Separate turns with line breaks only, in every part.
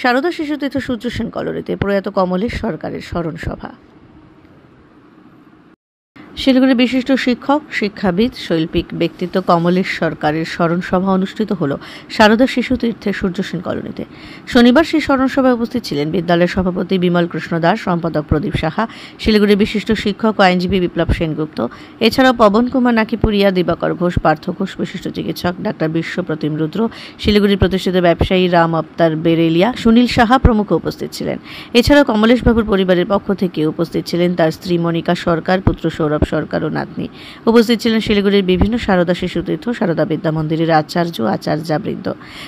সারদা শিশুতীর্থ সূর্য সেন কলোনিতে প্রয়াত কমলেশ সরকারের স্মরণ সভা। শিলিগুড়ির বিশিষ্ট শিক্ষক, শিক্ষাবিদ, শৈল্পিক ব্যক্তিত্ব কমলেশ সরকারের স্মরণ সভা অনুষ্ঠিত হল সারদা শিশুতীর্থের সূর্য সেন কলোনিতে। শনিবার সেই স্মরণ সভায় উপস্থিত ছিলেন বিদ্যালয়ের সভাপতি বিমল কৃষ্ণ দাস, সম্পাদক প্রদীপ সাহা, শিলিগুড়ির বিশিষ্ট শিক্ষক ও আইনজীবী বিপ্লব সেনগুপ্ত, এছাড়াও পবন কুমার নাকিপুরিয়া, দিবাকর ঘোষ, পার্থ ঘোষ, বিশিষ্ট চিকিৎসক ডাক্তার বিশ্বপ্রতিম রুদ্র, শিলিগুড়ির প্রতিষ্ঠিত ব্যবসায়ী রাম আবতার বেরেলিয়া, সুনীল সাহা প্রমুখ উপস্থিত ছিলেন। এছাড়াও কমলেশ বাবুর পরিবারের পক্ষ থেকে উপস্থিত ছিলেন তার স্ত্রী মনিকা সরকার, পুত্র সৌরভ সরকার ও নাতনি। উপস্থিত ছিলেন শিলিগুড়ির বিভিন্ন সারদা শিশুতীর্থ, সারদা বিদ্যা মন্দিরের আচার্য, আচার্যাবৃন্দ।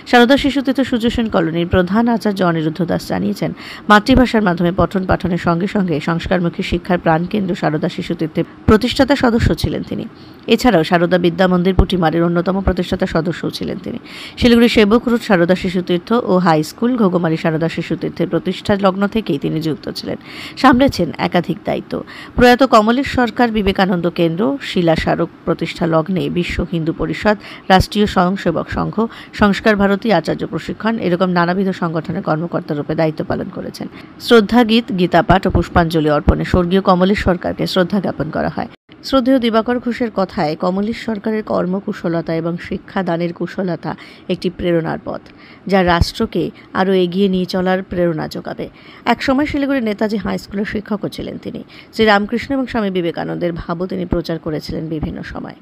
সারদা শিশুতীর্থ সূর্য সেন কলোনির প্রধান আচার্য অনিরুদ্ধ দাস জানিয়েছেন, মাতৃভাষার মাধ্যমে পঠন পাঠনের সঙ্গে সঙ্গে সংস্কারমুখী শিক্ষার প্রাণকেন্দ্র সারদা শিশুতীর্থের প্রতিষ্ঠাতা সদস্য ছিলেন তিনি। এছাড়াও সারদা বিদ্যা মন্দির পুটিমারের অন্যতম প্রতিষ্ঠাতা সদস্যও ছিলেন তিনি। শিলিগুড়ি সেবক রোড সারদা শিশুতীর্থ ও হাই স্কুল, ঘোগমারি সারদা শিশুতীর্থের প্রতিষ্ঠা লগ্ন থেকেই তিনি যুক্ত ছিলেন। সামলেছেন একাধিক দায়িত্ব। প্রয়াত কমলেশ সরকার বিবেকানন্দ কেন্দ্র, শিলা স্মারক প্রতিষ্ঠা লগ্নে বিশ্ব হিন্দু পরিষদ, রাষ্ট্রীয় স্বয়ংসেবক সংঘ, সংস্কার ভারতী, আচার্য প্রশিক্ষণ এরকম নানাবিধ সংগঠনের কর্মকর্তা রূপে দায়িত্ব পালন করেছেন। শ্রদ্ধা গীত, গীতাপাঠ ও পুষ্পাঞ্জলি অর্পণে স্বর্গীয় কমলেশ সরকারকে শ্রদ্ধা জ্ঞাপন করা হয়। শ্রদ্ধেয় দিবাকর ঘোষের কথায়, কমলেশ সরকারের কর্মকুশলতা এবং শিক্ষাদানের কুশলতা একটি প্রেরণার পথ, যা রাষ্ট্রকে আরও এগিয়ে নিয়ে চলার প্রেরণা যোগাবে। একসময় শিলিগুড়ির নেতাজি হাই স্কুলের শিক্ষকও ছিলেন তিনি। শ্রীরামকৃষ্ণ এবং স্বামী বিবেকানন্দের ভাবও তিনি প্রচার করেছিলেন বিভিন্ন সময়।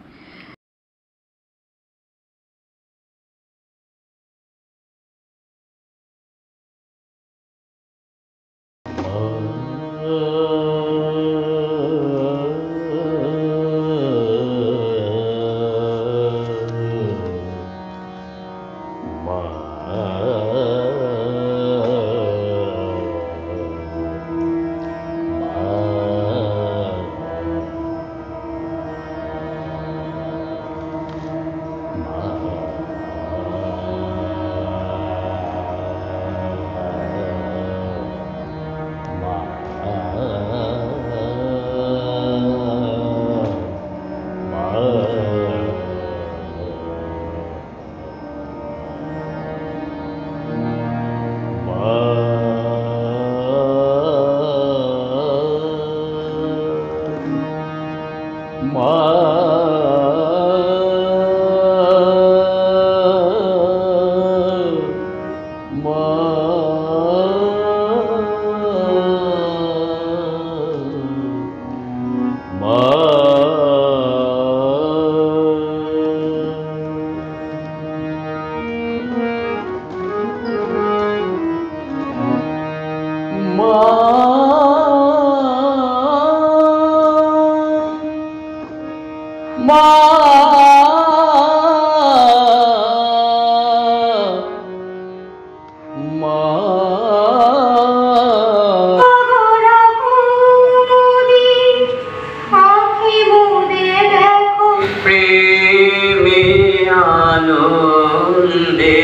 প্রেমে আনন্দে